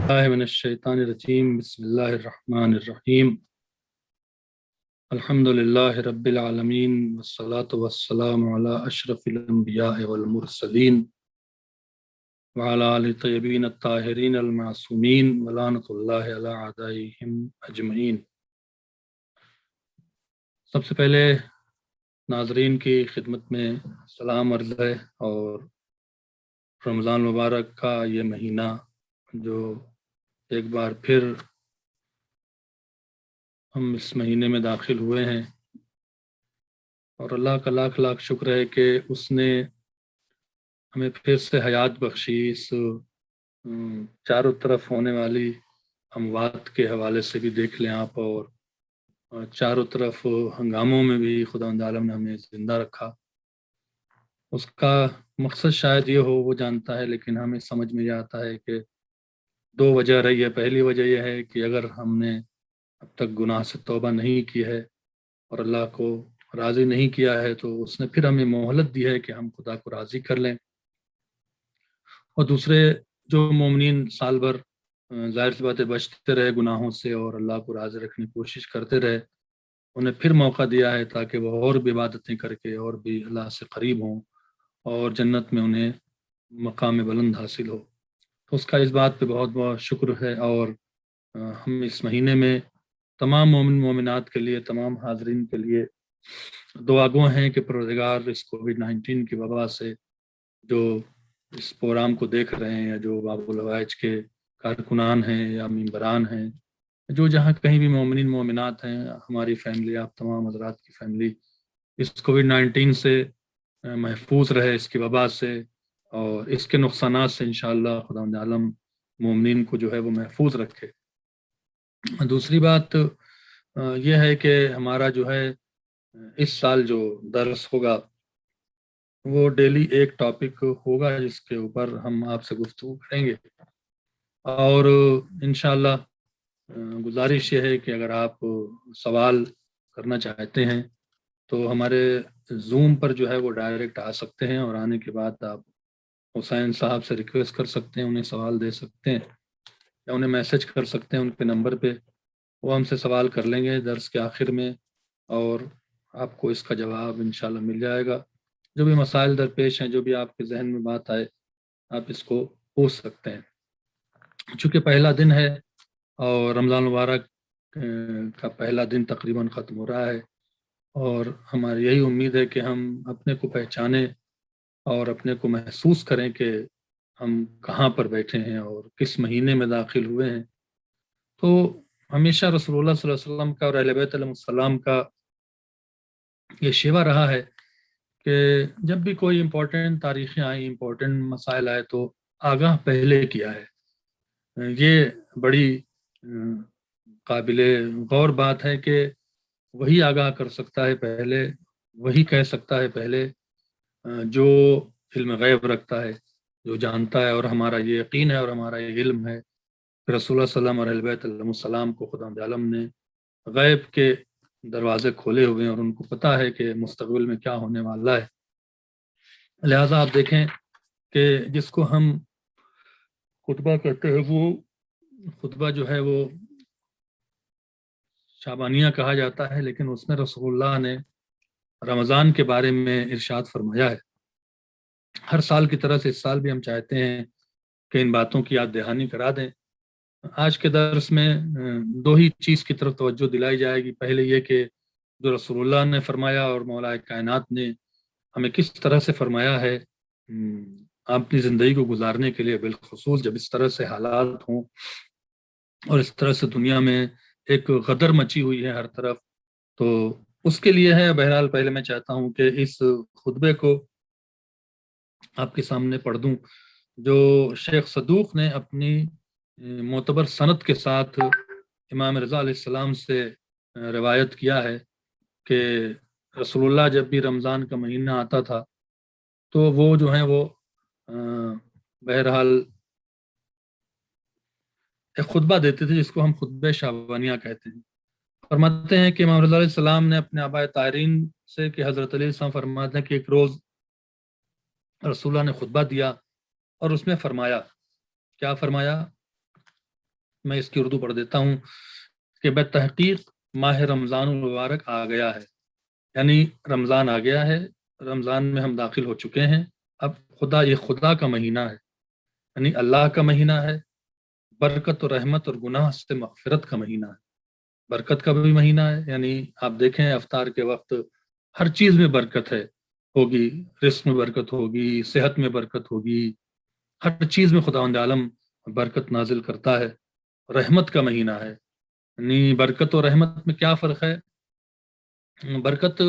من الشیطان الرجیم بسم اللہ الرحمن الرحیم الحمد للہ رب العالمین والصلاة والسلام علی اشرف الانبیاء والمرسلین وعلی آل طیبین الطاہرین المعصومین ولعنۃ اللہ علی اعدائہم اجمعین۔ سب سے پہلے ناظرین کی خدمت میں سلام عرض ہے، اور رمضان مبارک کا یہ مہینہ جو ایک بار پھر ہم اس مہینے میں داخل ہوئے ہیں، اور اللہ کا لاکھ لاکھ شکر ہے کہ اس نے ہمیں پھر سے حیات بخشی۔ اس چاروں طرف ہونے والی اموات کے حوالے سے بھی دیکھ لیں آپ، اور چاروں طرف ہنگاموں میں بھی خداوند عالم نے ہمیں زندہ رکھا۔ اس کا مقصد شاید یہ ہو، وہ جانتا ہے، لیکن ہمیں سمجھ میں یہ آتا ہے کہ دو وجہ رہی ہے۔ پہلی وجہ یہ ہے کہ اگر ہم نے اب تک گناہ سے توبہ نہیں کی ہے اور اللہ کو راضی نہیں کیا ہے، تو اس نے پھر ہمیں مہلت دی ہے کہ ہم خدا کو راضی کر لیں۔ اور دوسرے، جو مومنین سال بھر ظاہر سی بات ہے بچتے رہے گناہوں سے اور اللہ کو راضی رکھنے کی کوشش کرتے رہے، انہیں پھر موقع دیا ہے تاکہ وہ اور بھی عبادتیں کر کے اور بھی اللہ سے قریب ہوں اور جنت میں انہیں مقام بلند حاصل ہو۔ تو اس کا اس بات پہ بہت بہت شکر ہے۔ اور ہم اس مہینے میں تمام مومن مومنات کے لیے، تمام حاضرین کے لیے دعا گو ہیں کہ پروردگار اس کووڈ-19 کی وبا سے جو اس پروگرام کو دیکھ رہے ہیں، یا جو باب الہوائج کے کارکنان ہیں یا ممبران ہیں، جو جہاں کہیں بھی مومنین مومنات ہیں، ہماری فیملی، آپ تمام حضرات کی فیملی اس کووڈ-19 سے محفوظ رہے، اس کی وبا سے اور اس کے نقصانات سے انشاءاللہ خداوند عالم مومنین کو جو ہے وہ محفوظ رکھے۔ دوسری بات یہ ہے کہ ہمارا جو ہے اس سال جو درس ہوگا وہ ڈیلی ایک ٹاپک ہوگا جس کے اوپر ہم آپ سے گفتگو کریں گے، اور انشاءاللہ گزارش یہ ہے کہ اگر آپ سوال کرنا چاہتے ہیں تو ہمارے زوم پر جو ہے وہ ڈائریکٹ آ سکتے ہیں، اور آنے کے بعد آپ حسین صاحب سے ریکویسٹ کر سکتے ہیں، انہیں سوال دے سکتے ہیں یا انہیں میسج کر سکتے ہیں ان کے نمبر پہ، وہ ہم سے سوال کر لیں گے درس کے آخر میں، اور آپ کو اس کا جواب انشاءاللہ مل جائے گا۔ جو بھی مسائل درپیش ہیں، جو بھی آپ کے ذہن میں بات آئے، آپ اس کو پوچھ سکتے ہیں۔ چونکہ پہلا دن ہے اور رمضان مبارک کا پہلا دن تقریباً ختم ہو رہا ہے، اور ہماری یہی امید ہے کہ ہم اپنے کو پہچانیں اور اپنے کو محسوس کریں کہ ہم کہاں پر بیٹھے ہیں اور کس مہینے میں داخل ہوئے ہیں۔ تو ہمیشہ رسول اللہ صلی اللہ علیہ وسلم کا اور اہل بیت علیہ السلام کا یہ شیوا رہا ہے کہ جب بھی کوئی امپورٹنٹ تاریخیں آئیں، امپورٹنٹ مسائل آئے، تو آگاہ پہلے کیا ہے۔ یہ بڑی قابل غور بات ہے کہ وہی آگاہ کر سکتا ہے پہلے، وہی کہہ سکتا ہے پہلے جو علم غیب رکھتا ہے، جو جانتا ہے۔ اور ہمارا یہ یقین ہے اور ہمارا یہ علم ہے کہ رسول اللہ صلی اللہ علیہ وسلم اور اہل بیت علیہ السلام کو خداوند عالم نے غیب کے دروازے کھولے ہوئے ہیں، اور ان کو پتہ ہے کہ مستقبل میں کیا ہونے والا ہے۔ لہٰذا آپ دیکھیں کہ جس کو ہم خطبہ کہتے ہیں، وہ خطبہ جو ہے وہ شعبانیہ کہا جاتا ہے، لیکن اس میں رسول اللہ نے رمضان کے بارے میں ارشاد فرمایا ہے۔ ہر سال کی طرح سے اس سال بھی ہم چاہتے ہیں کہ ان باتوں کی یاد دہانی کرا دیں۔ آج کے درس میں دو ہی چیز کی طرف توجہ دلائی جائے گی۔ پہلے یہ کہ جو رسول اللہ نے فرمایا اور مولا کائنات نے ہمیں کس طرح سے فرمایا ہے اپنی زندگی کو گزارنے کے لیے، بالخصوص جب اس طرح سے حالات ہوں اور اس طرح سے دنیا میں ایک غدر مچی ہوئی ہے ہر طرف، تو اس کے لیے ہے۔ بہرحال پہلے میں چاہتا ہوں کہ اس خطبے کو آپ کے سامنے پڑھ دوں، جو شیخ صدوق نے اپنی معتبر سند کے ساتھ امام رضا علیہ السلام سے روایت کیا ہے کہ رسول اللہ جب بھی رمضان کا مہینہ آتا تھا تو وہ جو ہیں وہ بہرحال ایک خطبہ دیتے تھے جس کو ہم خطبہ شعبانیہ کہتے ہیں۔ فرماتے ہیں کہ امام رضا علیہ السلام نے اپنے آباء طاہرین سے کہ حضرت علی السلام فرماتے ہیں کہ ایک روز رسول اللہ نے خطبہ دیا اور اس میں فرمایا، کیا فرمایا میں اس کی اردو پڑھ دیتا ہوں کہ بے تحقیق ماہ رمضان المبارک آ گیا ہے، یعنی رمضان آ گیا ہے، رمضان میں ہم داخل ہو چکے ہیں۔ اب یہ خدا کا مہینہ ہے، یعنی اللہ کا مہینہ ہے، برکت و رحمت اور گناہ سے مغفرت کا مہینہ ہے، برکت کا بھی مہینہ ہے، یعنی آپ دیکھیں افطار کے وقت ہر چیز میں برکت ہے، ہوگی، رزق میں برکت ہوگی، صحت میں برکت ہوگی، ہر چیز میں خداوند عالم برکت نازل کرتا ہے۔ رحمت کا مہینہ ہے، یعنی برکت و رحمت میں کیا فرق ہے؟ برکت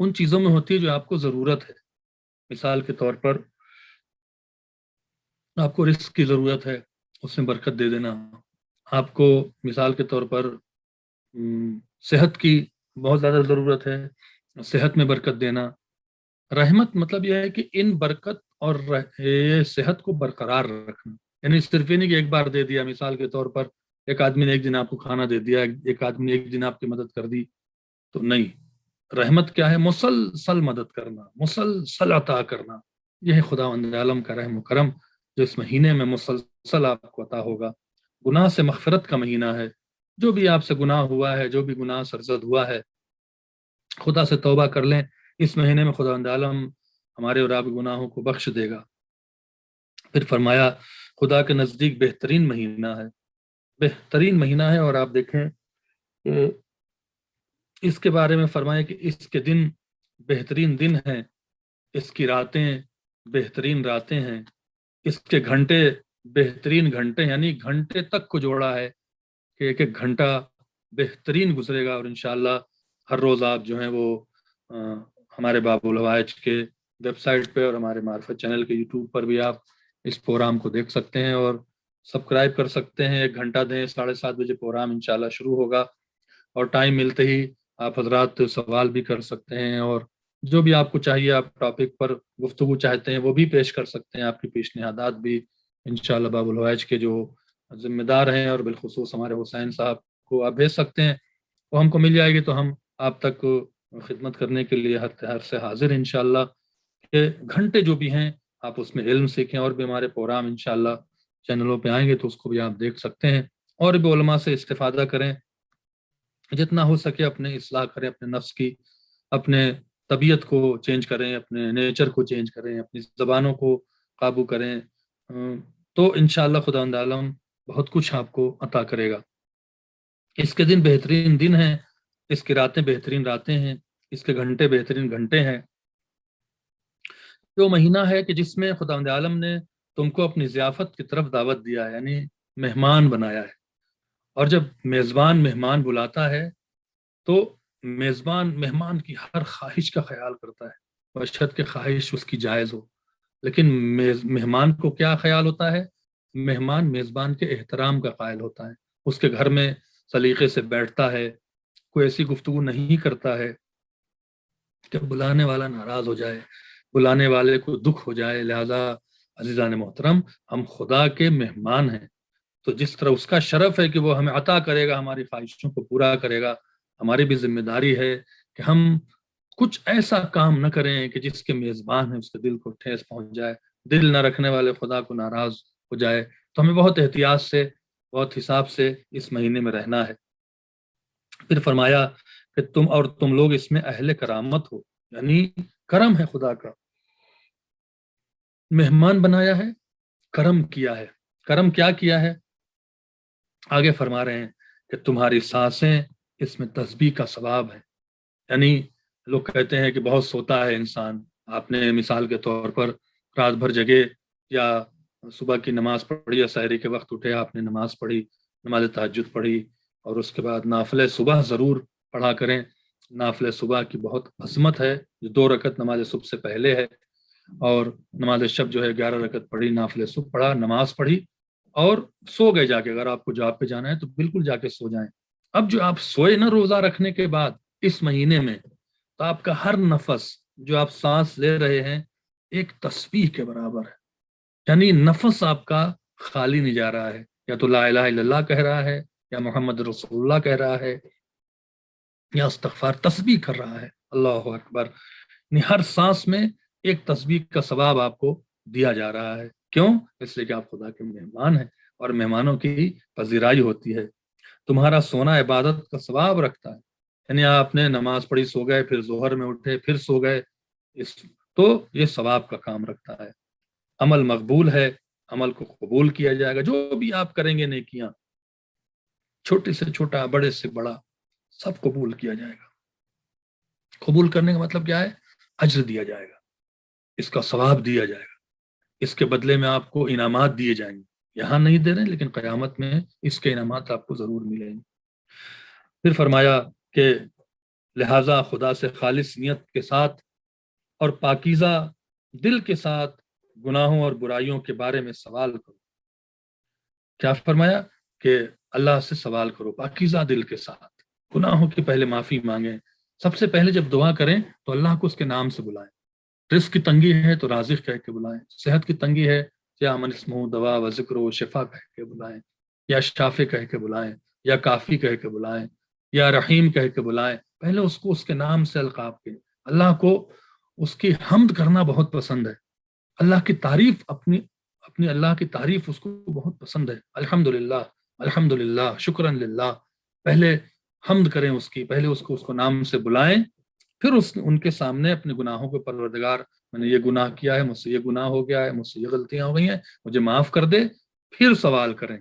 ان چیزوں میں ہوتی ہے جو آپ کو ضرورت ہے، مثال کے طور پر آپ کو رزق کی ضرورت ہے، اس میں برکت دے دینا، آپ کو مثال کے طور پر صحت کی بہت زیادہ ضرورت ہے، صحت میں برکت دینا۔ رحمت مطلب یہ ہے کہ ان برکت اور صحت کو برقرار رکھنا، یعنی صرف یہ نہیں کہ ایک بار دے دیا، مثال کے طور پر ایک آدمی نے ایک دن آپ کو کھانا دے دیا، ایک آدمی نے ایک دن آپ کی مدد کر دی، تو نہیں۔ رحمت کیا ہے؟ مسلسل مدد کرنا، مسلسل عطا کرنا، یہ ہے خداوند عالم کا رحم و کرم جو اس مہینے میں مسلسل آپ کو عطا ہوگا۔ گناہ سے مغفرت کا مہینہ ہے، جو بھی آپ سے گناہ ہوا ہے، جو بھی گناہ سرزد ہوا ہے، خدا سے توبہ کر لیں، اس مہینے میں خداوند عالم ہمارے اور آپ کے گناہوں کو بخش دے گا۔ پھر فرمایا خدا کے نزدیک بہترین مہینہ ہے، بہترین مہینہ ہے، اور آپ دیکھیں کہ اس کے بارے میں فرمایا کہ اس کے دن بہترین دن ہیں، اس کی راتیں بہترین راتیں ہیں، اس کے گھنٹے بہترین گھنٹے، یعنی گھنٹے تک کو جوڑا ہے کہ ایک ایک گھنٹہ بہترین گزرے گا، اور انشاءاللہ ہر روز آپ جو ہیں وہ ہمارے باب الہوائج کے ویب سائٹ پہ اور ہمارے معرفت چینل کے یوٹیوب پر بھی آپ اس پروگرام کو دیکھ سکتے ہیں اور سبسکرائب کر سکتے ہیں۔ 1 گھنٹہ دیں، 7:30 بجے پروگرام انشاءاللہ شروع ہوگا، اور ٹائم ملتے ہی آپ حضرات سوال بھی کر سکتے ہیں، اور جو بھی آپ کو چاہیے آپ ٹاپک پر گفتگو چاہتے ہیں وہ بھی پیش کر سکتے ہیں، آپ کی پیشنہادات بھی انشاءاللہ باب الہوائج کے جو ذمہ دار ہیں اور بالخصوص ہمارے حسین صاحب کو آپ بھیج سکتے ہیں، وہ ہم کو مل جائے گی تو ہم آپ تک خدمت کرنے کے لیے ہر سے حاضر انشاءاللہ۔ کہ گھنٹے جو بھی ہیں آپ اس میں علم سیکھیں، اور بھی ہمارے پروگرام انشاءاللہ چینلوں پہ آئیں گے تو اس کو بھی آپ دیکھ سکتے ہیں، اور بھی علماء سے استفادہ کریں، جتنا ہو سکے اپنے اصلاح کریں، اپنے نفس کی، اپنے طبیعت کو چینج کریں، اپنے نیچر کو چینج کریں، اپنی زبانوں کو قابو کریں، تو انشاءاللہ خداوند عالم بہت کچھ آپ کو عطا کرے گا۔ اس کے دن بہترین دن ہیں، اس کی راتیں بہترین راتیں ہیں، اس کے گھنٹے بہترین گھنٹے ہیں۔ جو مہینہ ہے کہ جس میں خداوند عالم نے تم کو اپنی ضیافت کی طرف دعوت دیا ہے، یعنی مہمان بنایا ہے، اور جب میزبان مہمان بلاتا ہے تو میزبان مہمان کی ہر خواہش کا خیال کرتا ہے، بشرط کہ خواہش اس کی جائز ہو، لیکن مہمان کو کیا خیال ہوتا ہے؟ مہمان میزبان کے احترام کا قائل ہوتا ہے، اس کے گھر میں سلیقے سے بیٹھتا ہے، کوئی ایسی گفتگو نہیں کرتا ہے کہ بلانے والا ناراض ہو جائے، بلانے والے کو دکھ ہو جائے۔ لہذا عزیزان محترم، ہم خدا کے مہمان ہیں، تو جس طرح اس کا شرف ہے کہ وہ ہمیں عطا کرے گا، ہماری خواہشوں کو پورا کرے گا، ہماری بھی ذمہ داری ہے کہ ہم کچھ ایسا کام نہ کریں کہ جس کے میزبان ہیں اس کے دل کو ٹھیس پہنچ جائے، دل نہ رکھنے والے خدا کو ناراض ہو جائے۔ تو ہمیں بہت احتیاط سے، بہت حساب سے اس مہینے میں رہنا ہے۔ پھر فرمایا کہ تم لوگ اس میں اہل کرامت ہو، یعنی کرم ہے خدا کا، مہمان بنایا ہے، کرم کیا ہے۔ کرم کیا کیا ہے؟ آگے فرما رہے ہیں کہ تمہاری سانسیں اس میں تسبیح کا ثواب ہے، یعنی لوگ کہتے ہیں کہ بہت سوتا ہے انسان، آپ نے مثال کے طور پر رات بھر جگے، یا صبح کی نماز پڑھی، یا سحری کے وقت اٹھے آپ نے نماز پڑھی، نماز تہجد پڑھی، اور اس کے بعد نافلہ صبح ضرور پڑھا کریں۔ نافلہ صبح کی بہت عظمت ہے، جو 2 رکعت نماز صبح سے پہلے ہے، اور نماز شب جو ہے 11 رکعت پڑھی، نافلہ صبح پڑھا، نماز پڑھی اور سو گئے جا کے۔ اگر آپ کو جاب پہ جانا ہے تو بالکل جا کے سو جائیں۔ اب جو آپ سوئے نا روزہ رکھنے کے بعد اس مہینے میں، تو آپ کا ہر نفس جو آپ سانس لے رہے ہیں ایک تسبیح کے برابر ہے، یعنی نفس آپ کا خالی نہیں جا رہا ہے، یا تو لا الہ الا اللہ کہہ رہا ہے، یا محمد رسول اللہ کہہ رہا ہے، یا استغفار تسبیح کر رہا ہے، اللہ اکبر، یعنی ہر سانس میں ایک تسبیح کا ثواب آپ کو دیا جا رہا ہے۔ کیوں؟ اس لیے کہ آپ خدا کے مہمان ہیں، اور مہمانوں کی پذیرائی ہوتی ہے۔ تمہارا سونا عبادت کا ثواب رکھتا ہے، یعنی آپ نے نماز پڑھی، سو گئے، پھر ظہر میں اٹھے، پھر سو گئے، تو یہ ثواب کا کام رکھتا ہے۔ عمل مقبول ہے، عمل کو قبول کیا جائے گا۔ جو بھی آپ کریں گے نیکیاں، چھوٹے سے چھوٹا، بڑے سے بڑا، سب قبول کیا جائے گا۔ قبول کرنے کا مطلب کیا ہے؟ اجر دیا جائے گا، اس کا ثواب دیا جائے گا، اس کے بدلے میں آپ کو انعامات دیے جائیں گے۔ یہاں نہیں دے رہے ہیں، لیکن قیامت میں اس کے انعامات آپ کو ضرور ملیں گے۔ پھر فرمایا کہ لہٰذا خدا سے خالص نیت کے ساتھ اور پاکیزہ دل کے ساتھ گناہوں اور برائیوں کے بارے میں سوال کرو۔ کیا فرمایا؟ کہ اللہ سے سوال کرو پاکیزہ دل کے ساتھ، گناہوں کی پہلے معافی مانگیں۔ سب سے پہلے جب دعا کریں تو اللہ کو اس کے نام سے بلائیں۔ رزق کی تنگی ہے تو رازق کہہ کے بلائیں، صحت کی تنگی ہے یا من اسمہ دوا و ذکر و شفا کہہ کے بلائیں، یا شافع کہہ کے بلائیں، یا کافی کہہ کے بلائیں، یا رحیم کہہ کے بلائیں۔ پہلے اس کو اس کے نام سے القاب کے۔ اللہ کو اس کی حمد کرنا بہت پسند ہے، اللہ کی تعریف، اپنی اللہ کی تعریف اس کو بہت پسند ہے۔ الحمدللہ، الحمدللہ، شکرا للہ۔ پہلے حمد کریں اس کی، پہلے اس کو نام سے بلائیں، پھر ان کے سامنے اپنے گناہوں کو، پروردگار میں نے یہ گناہ کیا ہے، مجھ سے یہ گناہ ہو گیا ہے، مجھ سے یہ غلطیاں ہو گئی ہیں، مجھے معاف کر دے، پھر سوال کریں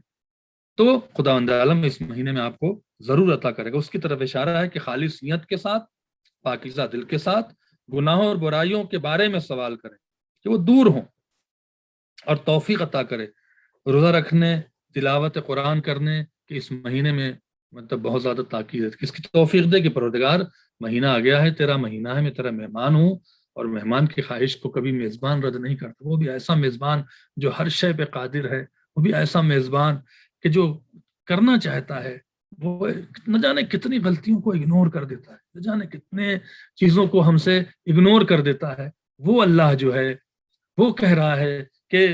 تو خداوند عالم اس مہینے میں آپ کو ضرور عطا کرے گا۔ اس کی طرف اشارہ ہے کہ خالص نیت کے ساتھ، پاکیزہ دل کے ساتھ گناہوں اور برائیوں کے بارے میں سوال کریں کہ وہ دور ہوں، اور توفیق عطا کرے۔ روزہ رکھنے، تلاوت قرآن کرنے کہ اس مہینے میں مطلب بہت زیادہ تاکید ہے، کس کی توفیق دے کہ پروردگار مہینہ آ گیا ہے، تیرا مہینہ ہے، میں تیرا مہمان ہوں، اور مہمان کی خواہش کو کبھی میزبان رد نہیں کرتا۔ وہ بھی ایسا میزبان جو ہر شے پہ قادر ہے، وہ بھی ایسا میزبان کہ جو کرنا چاہتا ہے وہ نہ جانے کتنی غلطیوں کو اگنور کر دیتا ہے، نہ جانے کتنے چیزوں کو ہم سے اگنور کر دیتا ہے۔ وہ اللہ جو ہے وہ کہہ رہا ہے کہ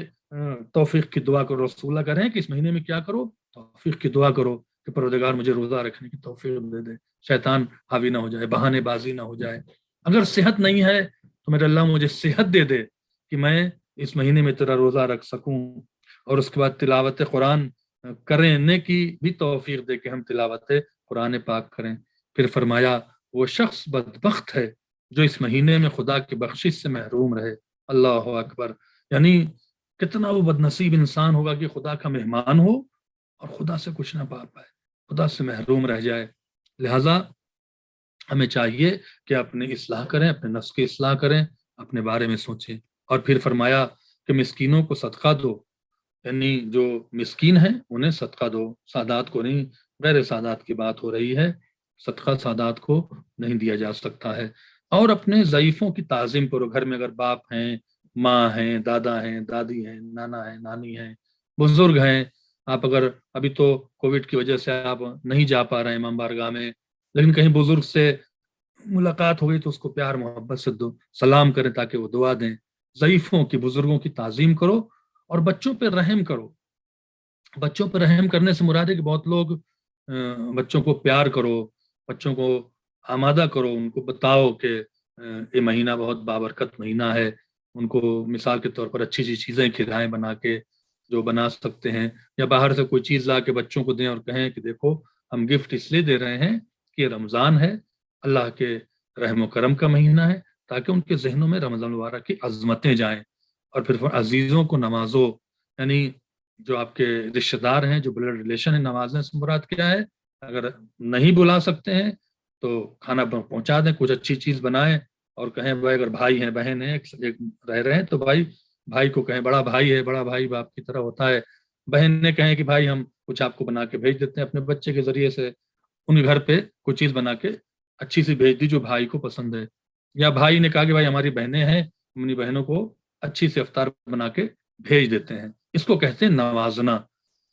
توفیق کی دعا کرو۔ رسول اللہ کہہ رہے ہیں کہ اس مہینے میں کیا کرو؟ توفیق کی دعا کرو کہ پروردگار مجھے روزہ رکھنے کی توفیق دے دے، شیطان حاوی نہ ہو جائے، بہانے بازی نہ ہو جائے۔ اگر صحت نہیں ہے تو میرے اللہ مجھے صحت دے دے کہ میں اس مہینے میں تیرا روزہ رکھ سکوں، اور اس کے بعد تلاوت قرآن کرنے کی بھی توفیق دے کہ ہم تلاوت قرآن پاک کریں۔ پھر فرمایا وہ شخص بدبخت ہے جو اس مہینے میں خدا کی بخشش سے محروم رہے۔ اللہ اکبر، یعنی کتنا وہ بد نصیب انسان ہوگا کہ خدا کا مہمان ہو اور خدا سے کچھ نہ پا پائے، خدا سے محروم رہ جائے۔ لہذا ہمیں چاہیے کہ اپنی اصلاح کریں، اپنے نفس کی اصلاح کریں، اپنے بارے میں سوچیں۔ اور پھر فرمایا کہ مسکینوں کو صدقہ دو، یعنی جو مسکین ہیں انہیں صدقہ دو، سادات کو نہیں۔ غیر سادات کی بات ہو رہی ہے، صدقہ سادات کو نہیں دیا جا سکتا ہے۔ اور اپنے ضعیفوں کی تعظیم کرو۔ گھر میں اگر باپ ہیں، ماں ہیں، دادا ہیں، دادی ہیں، نانا ہیں، نانی ہیں، بزرگ ہیں، آپ اگر ابھی تو کووڈ کی وجہ سے آپ نہیں جا پا رہے ہیں امام بارگاہ میں، لیکن کہیں بزرگ سے ملاقات ہو گئی تو اس کو پیار محبت سے دو، سلام کریں تاکہ وہ دعا دیں۔ ضعیفوں کی، بزرگوں کی تعظیم کرو، اور بچوں پہ رحم کرو۔ بچوں پہ رحم کرنے سے مراد ہے کہ بہت لوگ بچوں کو پیار کرو، بچوں کو آمادہ کرو، ان کو بتاؤ کہ یہ مہینہ بہت بابرکت مہینہ ہے، ان کو مثال کے طور پر اچھی اچھی چیزیں کھلائیں بنا کے، جو بنا سکتے ہیں، یا باہر سے کوئی چیز لا کے بچوں کو دیں اور کہیں کہ دیکھو ہم گفٹ اس لیے دے رہے ہیں کہ یہ رمضان ہے، اللہ کے رحم و کرم کا مہینہ ہے، تاکہ ان کے ذہنوں میں رمضان المبارک کی عظمتیں جائیں۔ اور پھر عزیزوں کو نوازو، یعنی جو آپ کے رشتہ دار ہیں، جو بلڈ ریلیشن ہے، نوازنے سے مراد کیا ہے؟ اگر نہیں بلا سکتے ہیں تو کھانا پہنچا دیں، کچھ اچھی چیز بنائیں، اور کہیں بھائی اگر بھائی ہیں، بہن ہیں، ایک رہ رہے ہیں تو بھائی کو کہیں، بڑا بھائی ہے، بڑا بھائی باپ کی طرح ہوتا ہے، بہن نے کہیں کہ بھائی ہم کچھ آپ کو بنا کے بھیج دیتے ہیں، اپنے بچے کے ذریعے سے ان کے گھر پہ کچھ چیز بنا کے اچھی سی بھیج دی جو بھائی کو پسند ہے۔ یا بھائی نے کہا کہ بھائی ہماری بہنیں ہیں، ہم اپنی بہنوں کو اچھی سی افطار بنا کے بھیج دیتے ہیں، اس کو کہتے ہیں نوازنا۔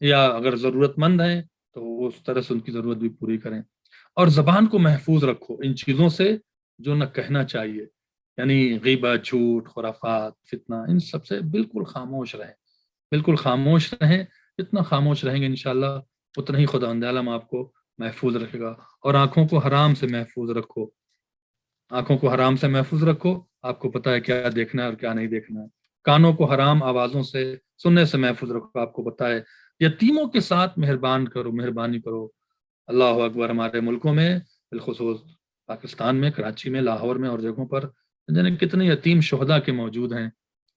یا اگر ضرورت مند ہیں تو اس طرح سے ان کی ضرورت بھی پوری کریں۔ اور زبان کو محفوظ رکھو ان چیزوں سے جو نہ کہنا چاہیے، یعنی غیبت، جھوٹ، خرافات، فتنہ، ان سب سے بالکل خاموش رہیں، بالکل خاموش رہیں۔ جتنا خاموش رہیں گے انشاءاللہ اتنا ہی خداوند عالم آپ کو محفوظ رکھے گا۔ اور آنکھوں کو حرام سے محفوظ رکھو، آنکھوں کو حرام سے محفوظ رکھو، آپ کو پتہ ہے کیا دیکھنا ہے اور کیا نہیں دیکھنا ہے۔ کانوں کو حرام آوازوں سے سننے سے محفوظ رکھو، آپ کو پتہ ہے یتیموں کے ساتھ مہربانی کرو. اللہ اکبر. ہمارے ملکوں میں بالخصوص پاکستان میں، کراچی میں، لاہور میں اور جگہوں پر کتنے یتیم شہداء کے موجود ہیں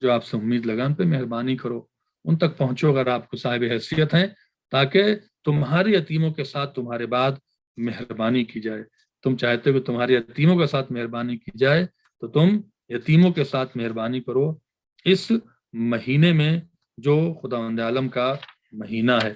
جو آپ سے امید لگا. ان پہ مہربانی کرو، ان تک پہنچو اگر آپ کو صاحب حیثیت ہیں، تاکہ تمہارے یتیموں کے ساتھ تمہارے بعد مہربانی کی جائے. تم چاہتے ہو کہ تمہارے یتیموں کے ساتھ مہربانی کی جائے تو تم یتیموں کے ساتھ مہربانی کرو اس مہینے میں جو خداوند عالم کا مہینہ ہے.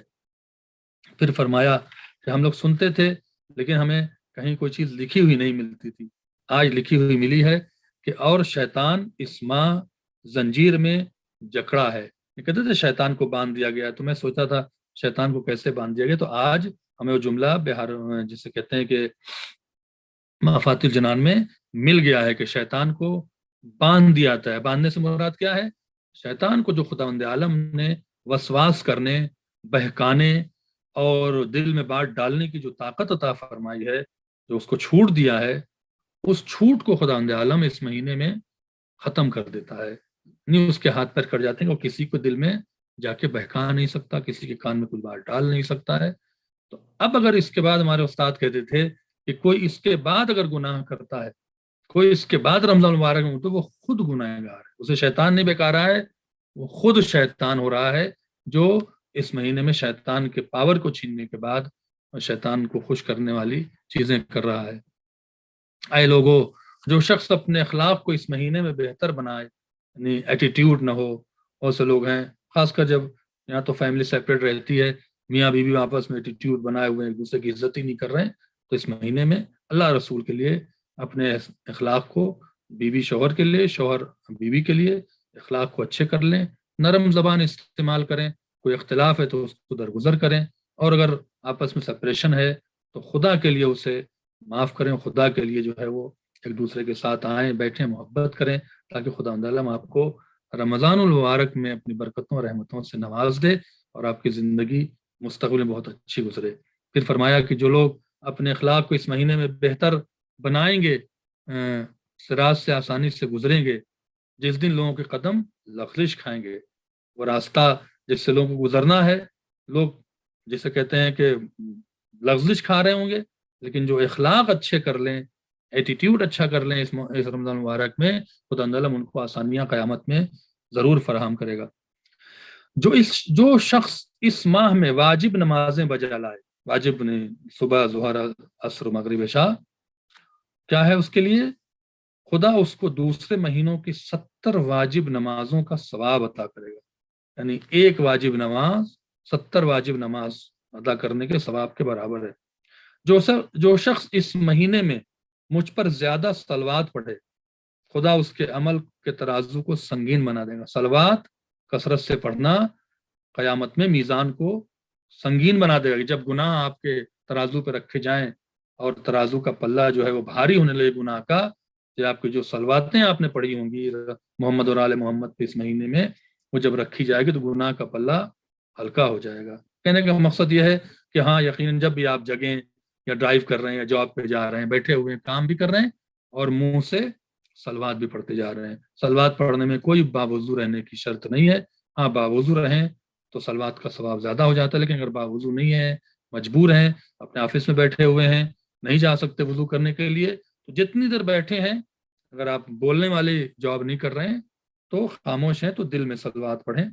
پھر فرمایا کہ ہم لوگ سنتے تھے لیکن ہمیں کہیں کوئی چیز لکھی ہوئی نہیں ملتی تھی. آج لکھی ہوئی ملی ہے کہ اور شیطان اس ماہ زنجیر میں جکڑا ہے. کہتے تھے شیطان کو باندھ دیا گیا، تو میں سوچا تھا شیطان کو کیسے باندھ دیا گیا. تو آج ہمیں وہ جملہ بہار جسے کہتے ہیں کہ مفات الجنان میں مل گیا ہے کہ شیطان کو باندھ دیا جاتا ہے. باندھنے سے مراد کیا ہے؟ شیطان کو جو خداوند عالم نے وسواس کرنے، بہکانے اور دل میں بات ڈالنے کی جو طاقت عطا فرمائی ہے، جو اس کو چھوٹ دیا ہے، اس چھوٹ کو خداوند عالم اس مہینے میں ختم کر دیتا ہے. نہیں اس کے ہاتھ پیر کٹ جاتے ہیں، وہ کسی کو دل میں جا کے بہکا نہیں سکتا، کسی کے کان میں کوئی بات ڈال نہیں سکتا ہے. تو اب اگر اس کے بعد ہمارے استاد کہتے تھے کہ کوئی اس کے بعد اگر گناہ کرتا ہے، کوئی اس کے بعد رمضان المبارک میں، تو وہ خود گناہ گار ہے. اسے شیطان نہیں بہکا رہا ہے، وہ خود شیطان ہو رہا ہے جو اس مہینے میں شیطان کے پاور کو چھیننے کے بعد شیطان کو خوش کرنے والی چیزیں کر رہا ہے. اے لوگوں، جو شخص اپنے اخلاق کو اس مہینے میں بہتر بنائے، یعنی ایٹیٹیوڈ نہ ہو. بہت سے لوگ ہیں، خاص کر جب یہاں تو فیملی سیپریٹ رہتی ہے، میاں بیوی آپس میں ایٹیٹیوڈ بنائے ہوئے ہیں، ایک دوسرے کی عزت ہی نہیں کر رہے ہیں، تو اس مہینے میں اللہ رسول کے لیے اپنے اخلاق کو، بیوی شوہر کے لیے، شوہر بیوی کے لیے اخلاق کو اچھے کر لیں، نرم زبان استعمال کریں. کوئی اختلاف ہے تو اس کو درگزر کریں، اور اگر آپس میں سپریشن ہے تو خدا کے لیے اسے معاف کریں. خدا کے لیے جو ہے وہ ایک دوسرے کے ساتھ آئیں، بیٹھیں، محبت کریں، تاکہ خدا عالم آپ کو رمضان المبارک میں اپنی برکتوں اور رحمتوں سے نواز دے اور آپ کی زندگی مستقبل میں بہت اچھی گزرے. پھر فرمایا کہ جو لوگ اپنے اخلاق کو اس مہینے میں بہتر بنائیں گے، صراط سے آسانی سے گزریں گے. جس دن لوگوں کے قدم لغزش کھائیں گے، وہ راستہ جس سے لوگوں کو گزرنا ہے، لوگ جسے کہتے ہیں کہ لغزش کھا رہے ہوں گے، لیکن جو اخلاق اچھے کر لیں، ایٹیٹیوڈ اچھا کر لیں اس رمضان مبارک میں، خدا تعالیٰ ان کو آسانیاں قیامت میں ضرور فراہم کرے گا. جو شخص اس ماہ میں واجب نمازیں بجا لائے، واجب نے صبح، ظہر، عصر، مغرب، عشاء، کیا ہے اس کے لیے؟ خدا اس کو دوسرے مہینوں کی 70 واجب نمازوں کا ثواب عطا کرے گا. یعنی ایک واجب نماز 70 واجب نماز ادا کرنے کے ثواب کے برابر ہے. جو شخص اس مہینے میں مجھ پر زیادہ صلوات پڑھے، خدا اس کے عمل کے ترازو کو سنگین بنا دے گا. صلوات کثرت سے پڑھنا قیامت میں میزان کو سنگین بنا دے گا. جب گناہ آپ کے ترازو پہ رکھے جائیں اور ترازو کا پلہ جو ہے وہ بھاری ہونے لگے گناہ کا، تو آپ کی جو صلواتیں آپ نے پڑھی ہوں گی محمد اور آل محمد پہ اس مہینے میں، وہ جب رکھی جائے گی تو گناہ کا پلہ ہلکا ہو جائے گا. کہنے کا مقصد یہ ہے کہ ہاں یقیناً جب بھی آپ جگیں یا ڈرائیو کر رہے ہیں یا جاب پہ جا رہے ہیں، بیٹھے ہوئے ہیں، کام بھی کر رہے ہیں اور منہ سے صلوات بھی پڑھتے جا رہے ہیں. صلوات پڑھنے میں کوئی باوضو رہنے کی شرط نہیں ہے. ہاں باوضو رہیں تو صلوات کا ثواب زیادہ ہو جاتا ہے، لیکن اگر باوضو نہیں ہے، مجبور ہیں، اپنے آفس میں بیٹھے ہوئے ہیں، نہیں جا سکتے وضو کرنے کے لیے، تو جتنی دیر بیٹھے ہیں، اگر آپ بولنے والی جاب نہیں کر رہے ہیں تو خاموش ہیں، تو دل میں صلوات پڑھیں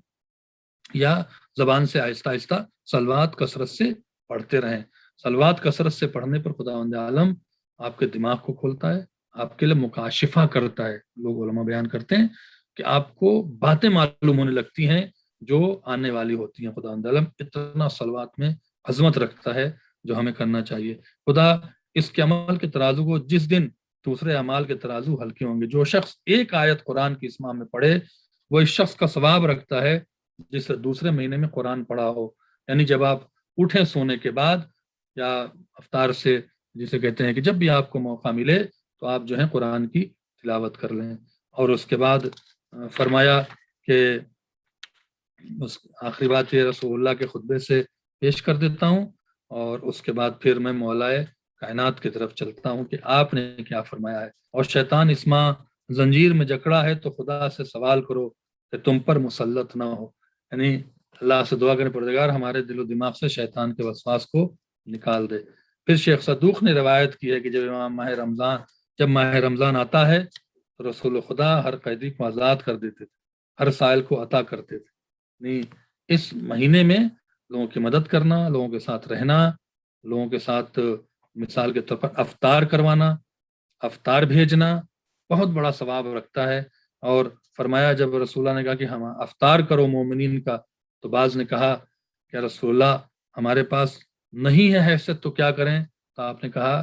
یا زبان سے آہستہ آہستہ صلوات کثرت سے پڑھتے رہیں. صلوات کثرت سے پڑھنے پر خداوند عالم آپ کے دماغ کو کھولتا ہے، آپ کے لیے مکاشفہ کرتا ہے. لوگ علماء بیان کرتے ہیں کہ آپ کو باتیں معلوم ہونے لگتی ہیں جو آنے والی ہوتی ہیں. خداوند عالم اتنا صلوات میں عظمت رکھتا ہے جو ہمیں کرنا چاہیے. خدا اس کے عمل کے ترازو کو، جس دن دوسرے اعمال کے ترازو ہلکے ہوں گے، جو شخص ایک آیت قرآن کی اس ماہ میں پڑھے، وہ اس شخص کا ثواب رکھتا ہے جس دوسرے مہینے میں قرآن پڑھا ہو. یعنی جب آپ اٹھیں سونے کے بعد یا افطار سے، جسے کہتے ہیں کہ جب بھی آپ کو موقع ملے تو آپ جو ہے قرآن کی تلاوت کر لیں. اور اس کے بعد فرمایا کہ آخری بات یہ رسول اللہ کے خطبے سے پیش کر دیتا ہوں، اور اس کے بعد پھر میں مولائے کائنات کی طرف چلتا ہوں کہ آپ نے کیا فرمایا ہے. اور شیطان اس ماہ زنجیر میں جکڑا ہے تو خدا سے سوال کرو کہ تم پر مسلط نہ ہو. یعنی اللہ سے دعا کریں پروردگار ہمارے دل و دماغ سے شیطان کے وسواس کو نکال دے۔ پھر شیخ صدوق نے روایت کی ہے کہ جب ماہ رمضان آتا ہے تو رسول خدا ہر قیدی کو آزاد کر دیتے تھے، ہر سائل کو عطا کرتے تھے۔ یعنی اس مہینے میں لوگوں کی مدد کرنا، لوگوں کے ساتھ رہنا، لوگوں کے ساتھ مثال کے طور پر افطار کروانا، افطار بھیجنا بہت بڑا ثواب رکھتا ہے۔ اور فرمایا جب رسول اللہ نے کہا کہ ہم افطار کرو مومنین کا، تو بعض نے کہا کہ رسول اللہ ہمارے پاس نہیں ہے حیثیت تو کیا کریں؟ تو آپ نے کہا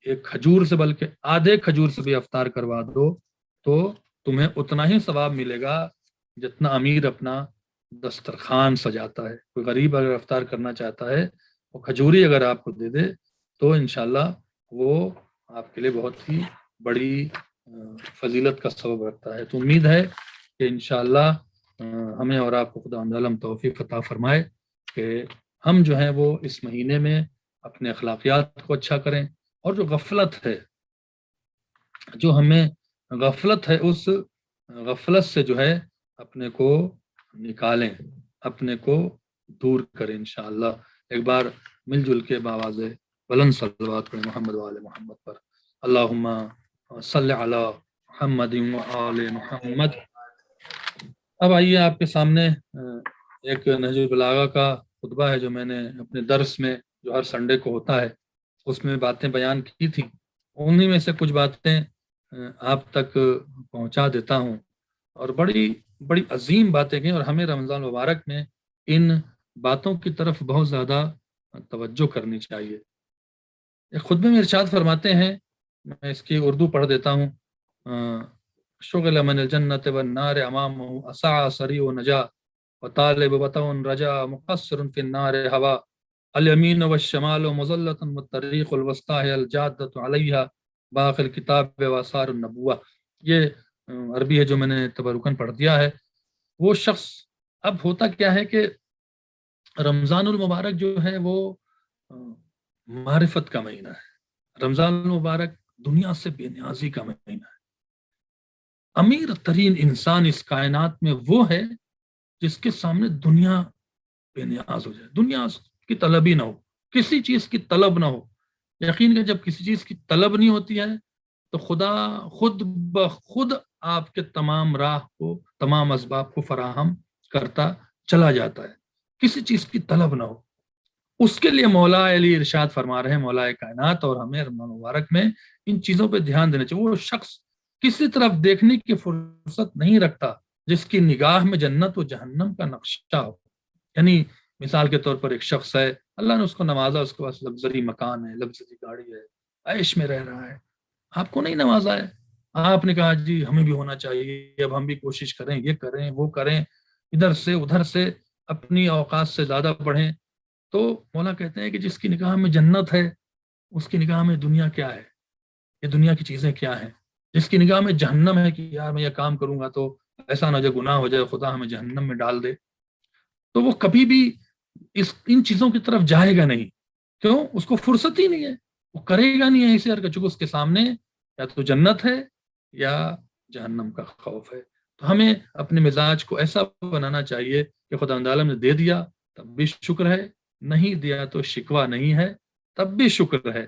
ایک کھجور سے بلکہ آدھے کھجور سے بھی افطار کروا دو تو تمہیں اتنا ہی ثواب ملے گا جتنا امیر اپنا دسترخوان سجاتا ہے۔ کوئی غریب اگر افطار کرنا چاہتا ہے وہ کھجوری اگر آپ کو دے دے تو انشاءاللہ وہ آپ کے لیے بہت ہی بڑی فضیلت کا سبب رکھتا ہے۔ تو امید ہے کہ انشاءاللہ ہمیں اور آپ کو خدا عالم توفیق عطا فرمائے کہ ہم جو ہیں وہ اس مہینے میں اپنے اخلاقیات کو اچھا کریں، اور جو غفلت ہے، جو ہمیں غفلت ہے، اس غفلت سے جو ہے اپنے کو نکالیں، اپنے کو دور کریں انشاءاللہ۔ ایک بار مل جل کے باواز بلند صلوات کریں محمد وآل محمد پر۔ اللہم صلی علی محمد وآل محمد۔ اب آئیے آپ کے سامنے ایک نہج البلاغہ کا خطبہ ہے جو میں نے اپنے درس میں جو ہر سنڈے کو ہوتا ہے اس میں باتیں بیان کی تھی، انہی میں سے کچھ باتیں آپ تک پہنچا دیتا ہوں۔ اور بڑی بڑی عظیم باتیں کہیں، اور ہمیں رمضان مبارک میں ان باتوں کی طرف بہت زیادہ توجہ کرنی چاہیے۔ ایک خطبے میں ارشاد فرماتے ہیں، میں اس کی اردو پڑھ دیتا ہوں۔ شغل من الجنت والنار امامه اسعى سريع نجا وطالب بطون رجا مقصر في النار هوا اليمين والشمال مظلة والطريق الوسطى هي الجادة عليها باقي الكتاب واثار النبوة۔ یہ عربی ہے جو میں نے تبرکن پڑھ دیا ہے۔ وہ شخص، اب ہوتا کیا ہے کہ رمضان المبارک جو ہے وہ معرفت کا مہینہ ہے۔ رمضان المبارک دنیا سے بے نیازی کا مہینہ ہے۔ امیر ترین انسان اس کائنات میں وہ ہے جس کے سامنے دنیا بے نیاز ہو جائے، دنیا کی طلب ہی نہ ہو، کسی چیز کی طلب نہ ہو۔ یقین کہ جب کسی چیز کی طلب نہیں ہوتی ہے تو خدا خود بخود آپ کے تمام راہ کو، تمام اسباب کو فراہم کرتا چلا جاتا ہے، کسی چیز کی طلب نہ ہو۔ اس کے لیے مولا علی ارشاد فرما رہے ہیں، مولا کائنات، اور ہمیں رمضان مبارک میں ان چیزوں پہ دھیان دینا چاہیے۔ وہ شخص کسی طرف دیکھنے کی فرصت نہیں رکھتا جس کی نگاہ میں جنت و جہنم کا نقشہ ہو۔ یعنی مثال کے طور پر ایک شخص ہے، اللہ نے اس کو نوازا، اس کے پاس لگژری مکان ہے، لگژری گاڑی ہے، عیش میں رہ رہا ہے، آپ کو نہیں نوازا ہے۔ آپ نے کہا جی ہمیں بھی ہونا چاہیے، اب ہم بھی کوشش کریں، یہ کریں وہ کریں، ادھر سے ادھر سے اپنی اوقات سے زیادہ بڑھیں۔ تو مولا کہتے ہیں کہ جس کی نگاہ میں جنت ہے اس کی نگاہ میں دنیا کیا ہے، یہ دنیا کی چیزیں کیا ہیں۔ جس کی نگاہ میں جہنم ہے کہ یار میں یہ کام کروں گا تو ایسا نہ جو گناہ ہو جائے، خدا ہمیں جہنم میں ڈال دے، تو وہ کبھی بھی ان چیزوں کی طرف جائے گا نہیں۔ کیوں؟ اس کو فرصت ہی نہیں ہے، وہ کرے گا نہیں ایسے ہر چونکہ اس کے سامنے یا تو جنت ہے یا جہنم کا خوف ہے۔ تو ہمیں اپنے مزاج کو ایسا بنانا چاہیے کہ خدا عالم نے دے دیا تب بھی شکر ہے، نہیں دیا تو شکوہ نہیں ہے، تب بھی شکر ہے،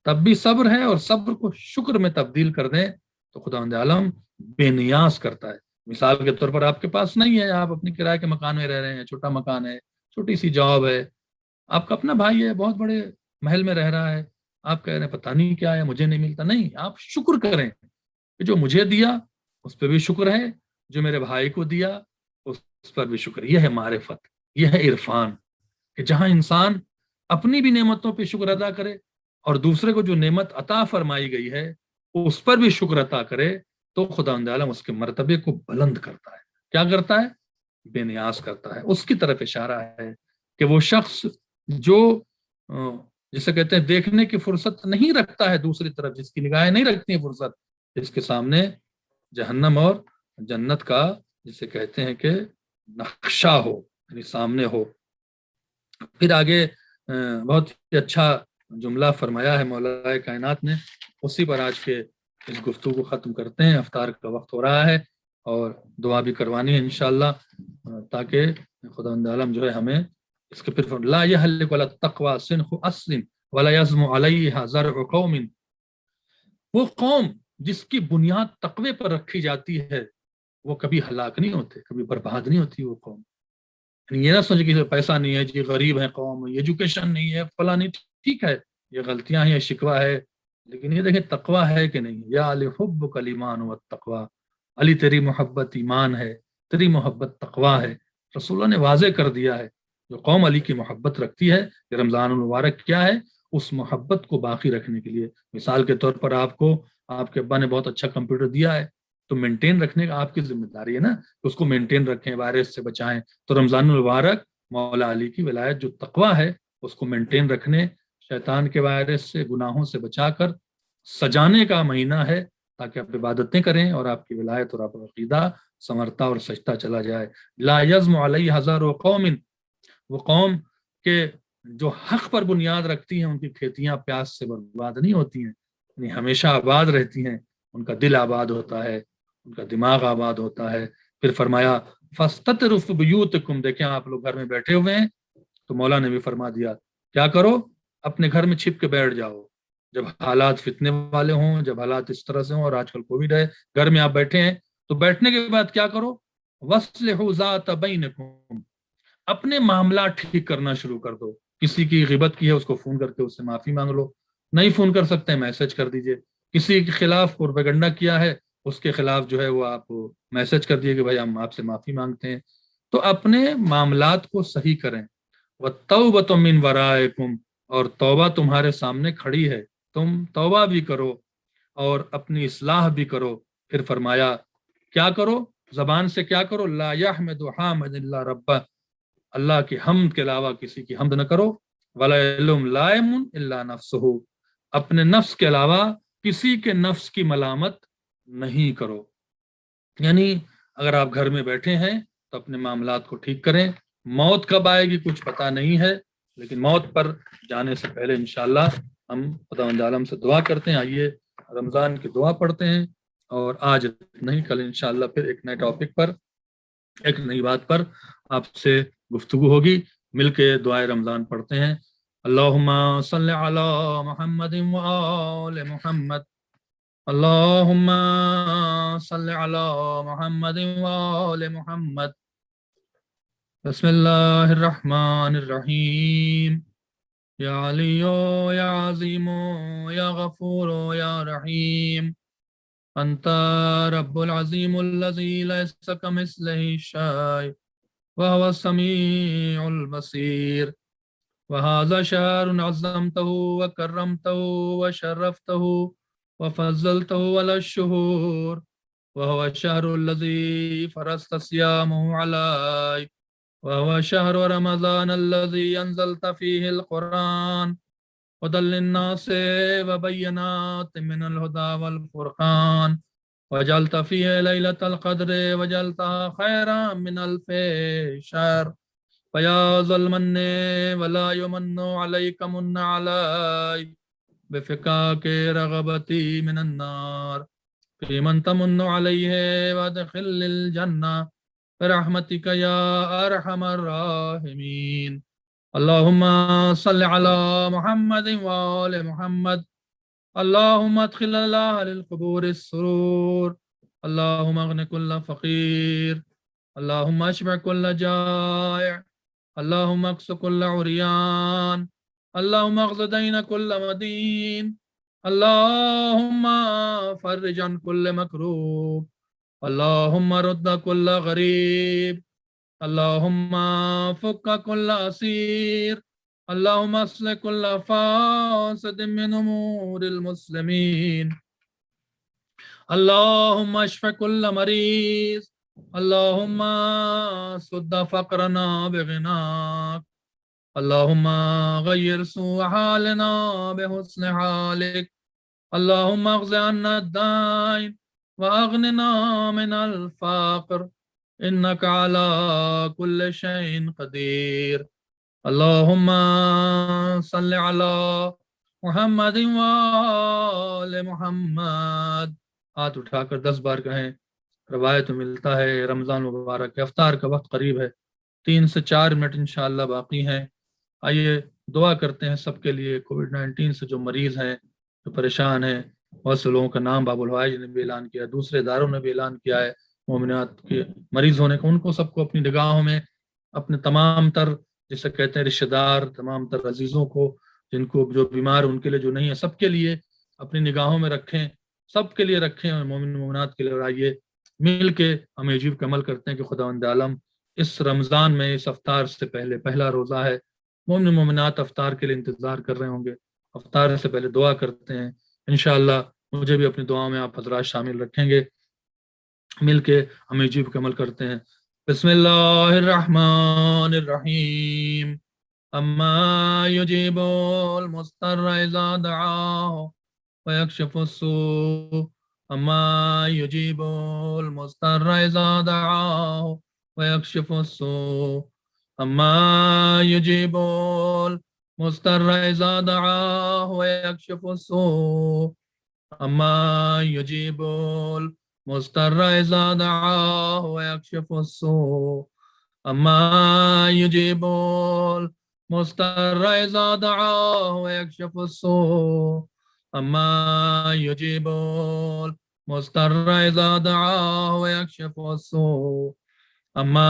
تب بھی صبر ہے، اور صبر کو شکر میں تبدیل کر دیں تو خدا عالم بے نیاز کرتا ہے۔ مثال کے طور پر آپ کے پاس نہیں ہے، آپ اپنے کرائے کے مکان میں رہ رہے ہیں، چھوٹا مکان ہے، چھوٹی سی جاب ہے، آپ کا اپنا بھائی ہے بہت بڑے محل میں رہ رہا ہے، آپ کہہ رہے ہیں پتہ نہیں کیا ہے مجھے نہیں ملتا۔ نہیں، آپ شکر کریں کہ جو مجھے دیا اس پہ بھی شکر ہے، جو میرے بھائی کو دیا اس پر بھی شکر۔ یہ ہے معرفت، یہ ہے عرفان، کہ جہاں انسان اپنی بھی نعمتوں پہ شکر ادا کرے اور دوسرے کو جو نعمت عطا فرمائی گئی ہے اس پر بھی شکر عطا کرے تو خدا عالم اس کے مرتبے کو بلند کرتا ہے۔ کیا کرتا ہے؟ بے نیاز کرتا ہے۔ اس کی طرف اشارہ ہے کہ وہ شخص جو جسے کہتے ہیں دیکھنے کی فرصت نہیں رکھتا ہے دوسری طرف، جس کی نگاہیں نہیں رکھتی ہیں فرصت، جس کے سامنے جہنم اور جنت کا جسے کہتے ہیں کہ نقشہ ہو، یعنی سامنے ہو۔ پھر آگے بہت ہی اچھا جملہ فرمایا ہے مولا کائنات نے، اسی پر آج کے اس گفتگو کو ختم کرتے ہیں۔ افطار کا وقت ہو رہا ہے اور دعا بھی کروانی ہے انشاءاللہ، تاکہ خداوند عالم جو ہے ہمیں اس کے پھر لا یحلق ولا التقوی سنخ اسلم ولا یزم علیہ زرع قوم، وہ قوم جس کی بنیاد تقوی پر رکھی جاتی ہے وہ کبھی ہلاک نہیں ہوتے، کبھی برباد نہیں ہوتی وہ قوم. یعنی یہ نہ سمجھ کہ پیسہ نہیں ہے جی، غریب ہے قوم، ایجوکیشن نہیں ہے، فلاں نہیں، ٹھیک ہے یہ غلطیاں ہیں، یہ شکوہ ہے، لیکن یہ دیکھیں تقوی ہے کہ نہیں. یا علی حبک الایمان والتقوی، علی تیری محبت ایمان ہے، تیری محبت تقوی ہے. رسول اللہ نے واضح کر دیا ہے جو قوم علی کی محبت رکھتی ہے کہ رمضان المبارک کیا ہے، اس محبت کو باقی رکھنے کے لیے. مثال کے طور پر آپ کو آپ کے ابا نے بہت اچھا کمپیوٹر دیا ہے تو مینٹین رکھنے کا آپ کی ذمہ داری ہے نا، اس کو مینٹین رکھیں، وائرس سے بچائیں. تو رمضان المبارک مولا علی کی ولایت جو تقوی ہے اس کو مینٹین رکھنے، شیطان کے وائرس سے، گناہوں سے بچا کر سجانے کا مہینہ ہے، تاکہ آپ عبادتیں کریں اور آپ کی ولایت اور آپ کا عقیدہ سمرتا اور سجتا چلا جائے. لا یزم علیہ ہزار قوم، وہ قوم کے جو حق پر بنیاد رکھتی ہیں ان کی کھیتیاں پیاس سے برباد نہیں ہوتی ہیں، یعنی ہمیشہ آباد رہتی ہیں، ان کا دل آباد ہوتا ہے، ان کا دماغ آباد ہوتا ہے. پھر فرمایا فاستتروا بیوتکم، دیکھیں آپ لوگ گھر میں بیٹھے ہوئے ہیں تو مولا نے بھی فرما دیا کیا کرو، اپنے گھر میں چھپ کے بیٹھ جاؤ. جب حالات فتنے والے ہوں، جب حالات اس طرح سے ہوں، اور آج کل کووڈ ہے، گھر میں آپ بیٹھے ہیں تو بیٹھنے کے بعد کیا کرو، وَاصْلِحُوا ذَاتَ بَيْنِكُمْ، اپنے معاملات ٹھیک کرنا شروع کر دو. کسی کی غیبت کی ہے اس کو فون کر کے اس سے معافی مانگ لو، نہیں فون کر سکتے میسج کر دیجئے. کسی کے خلاف پروپیگنڈا کیا ہے اس کے خلاف جو ہے وہ آپ میسج کر دیے کہ بھائی ہم آپ سے معافی مانگتے ہیں. تو اپنے معاملات کو صحیح کریں. وَالتَّوْبَةُ مِنْ وَرَائِكُمْ، اور توبہ تمہارے سامنے کھڑی ہے، تم توبہ بھی کرو اور اپنی اصلاح بھی کرو. پھر فرمایا کیا کرو، زبان سے کیا کرو، لا یحمد حامد الا ربہ، اللہ کی حمد کے علاوہ کسی کی حمد نہ کرو. ولا یلوم لائم الا نفسہ، اپنے نفس کے علاوہ کسی کے نفس کی ملامت نہیں کرو. یعنی اگر آپ گھر میں بیٹھے ہیں تو اپنے معاملات کو ٹھیک کریں. موت کب آئے گی کچھ پتہ نہیں ہے، لیکن موت پر جانے سے پہلے انشاءاللہ ہم خداوند عالم سے دعا کرتے ہیں. آئیے رمضان کی دعا پڑھتے ہیں، اور آج نہیں کل انشاءاللہ پھر ایک نئے ٹاپک پر، ایک نئی بات پر آپ سے گفتگو ہوگی. مل کے دعائے رمضان پڑھتے ہیں. اللہم صلی علی محمد وآل محمد، اللہم صلی علی محمد وآل محمد. بسم اللہ الرحمن الرحیم. یا علی یا عظیم یا غفور یا رحیم، انت رب العظیم الذی لیس کمثلہ شیء وهو السمیع البصیر. وهذا شهر عظمته وكرمته وشرفته وفضلته على الشهور، وهو الشهر الذي فرضت صيامه علي، وهو شهر رمضان الذي أنزلت فيه القرآن هدى للناس وبينات من الهدى والفرقان، وجعلت فيه ليلة القدر وجعلتها خيرا من ألف شهر. فيا ذا المن ولا يمن عليك من علي بفكاك رغبتي من النار، في من تمن عليه وادخل الجنة برحمتك يا أرحم الراحمين. اللهم صل على محمد وآل محمد. اللهم ادخل الله للقبور السرور، اللهم اغن كل فقير، اللهم اشبع كل جائع، اللهم اكس كل عريان، اللهم اغض دين كل مدين، اللهم فرج عن كل مكروب، اللهم رد كل غريب، اللهم فك كل أسير، اللهم اصلح كل فاسد من أمور المسلمين، اللهم اشف كل مريض، اللهم سد فقرنا بغناك، اللهم غير سوء حالنا بحسن حالك، اللهم اغز عنا الدين وأغننا من الفقر، إنك على كل شيء قدير. اللهم صل على محمد وآل محمد. ہاتھ اٹھا کر 10 بار کہیں روایت میں ملتا ہے رمضان مبارک کے افطار کا وقت قریب ہے، 3 سے 4 منٹ انشاءاللہ باقی ہیں۔ آئیے دعا کرتے ہیں سب کے لیے، کووڈ-19 سے جو مریض ہیں، جو پریشان ہیں، بہت سے لوگوں کا نام باب الحوائج نے بھی اعلان کیا، دوسرے اداروں نے بھی اعلان کیا ہے مومنات کے مریض ہونے کا، ان کو سب کو اپنی نگاہوں میں، اپنے تمام تر جسے کہتے ہیں رشتہ دار، تمام تر عزیزوں کو جن کو جو بیمار ان کے لیے جو نہیں ہے، سب کے لیے اپنی نگاہوں میں رکھیں، سب کے لیے رکھیں، اور مومن مومنات کے لیے۔ اور آئیے مل کے ہم عجیب کا عمل کرتے ہیں کہ خداوند عالم اس رمضان میں، اس افطار سے پہلے، پہلا روزہ ہے، مومن مومنات افطار کے لیے انتظار کر رہے ہوں گے، افطار سے پہلے دعا کرتے ہیں انشاءاللہ۔ مجھے بھی اپنی دعاؤں میں آپ حضرات شامل رکھیں گے، مل کے ہم عجیب کا عمل کرتے ہیں۔ بسم اللہ الرحمن الرحیم، اما یجیب المضطر اذا دعاه ويكشف السوء، اما یجیب المضطر اذا دعاه ويكشف السوء، اما یجیب المضطر اذا دعاه ويكشف السوء، اما یجیب المضطر اذا دعاه ويكشف السوء، اما یجیب المضطر اذا دعاه ويكشف السوء، اما یجیب المضطر اذا دعاه ويكشف السوء، اما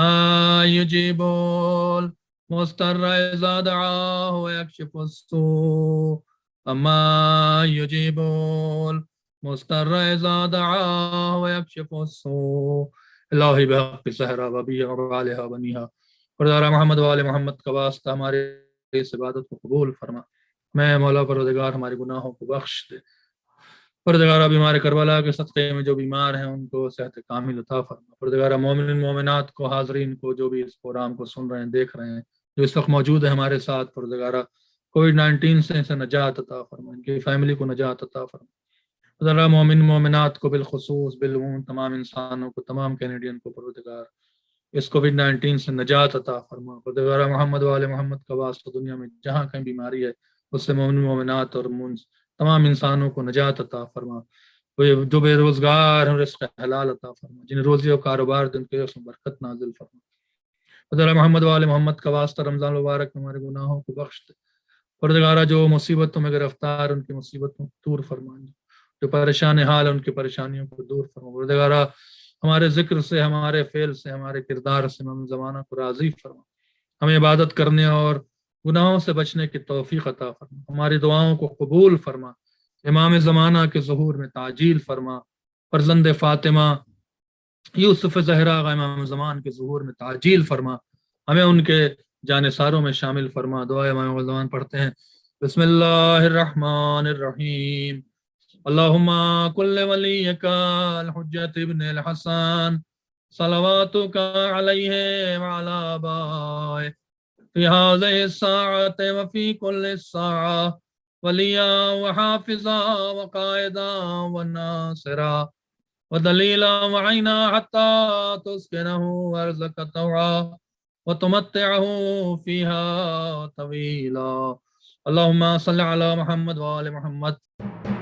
یجیب المضطر اذا دعاه ويكشف السوء، اما یجیب المضطر اذا دعاه ويكشف السوء۔ الہی بحق سہرا وبیہ وعلیہ بنیہا، پروردگار محمد وآل محمد کا واسطہ ہمارے اس عبادت کو قبول فرما۔ میں مولا پروردگار ہمارے گناہوں کو بخش دے، پروردگار بیمار کربلا کے صدقے میں جو بیمار ہیں ان کو صحت کامل عطا فرما۔ پروردگار مومن مومنات کو، حاضرین کو، جو بھی اس پروگرام کو سن رہے ہیں، دیکھ رہے ہیں، جو اس وقت موجود ہے ہمارے ساتھ، پروردگار کووڈ-19 سے نجات عطا فرما، ان کی فیملی کو نجات عطا فرما۔ پروردگار مومن مومنات کو بالخصوص، بالعموم تمام انسانوں کو، تمام کینیڈین کو پروردگار اس کووڈ-19 سے نجات عطا فرما۔ پروردگار محمد وآل محمد کا واسطہ دنیا میں جہاں کہیں بیماری ہے اس سے مومن مومنات اور تمام انسانوں کو نجات عطا فرما۔ جو بے روزگار ہیں رزق حلال عطا فرما، جن روزی و کاروبار دن کے اس میں برکت نازل فرما۔ پروردگار محمد وآل محمد کا واسطہ رمضان مبارک میں ہمارے گناہوں کو بخش دے۔ پروردگار جو مصیبتوں میں گرفتار، ان کی مصیبتوں کو دور فرما، جو پریشان حال ہے ان کی پریشانیوں کو دور فرما۔ پروردگار ہمارے ذکر سے، ہمارے فعل سے، ہمارے کردار سے ہم زمانہ کو راضی فرما، ہمیں عبادت کرنے اور گناہوں سے بچنے کی توفیق عطا فرما، ہماری دعاؤں کو قبول فرما، امام زمانہ کے ظہور میں تعجیل فرما، فرزند فاطمہ یوسف زہرا امام زمان کے ظہور میں تعجیل فرما، ہمیں ان کے جانثاروں میں شامل فرما۔ دعا امام زمان پڑھتے ہیں، بسم اللہ الرحمن الرحیم، اللہم کل ولیک الحجۃ ابن الحسن صلواتک علیہ وعلی آبائہ فی هذه الساعة وفی کل الساعة ولیا وحافظا وقائدا وناصرا ودلیلا وعینا حتی تسکنہ ارضک طوعا وتمتعہ فیہا طویلا۔ اللہم صلی علی محمد وآل محمد۔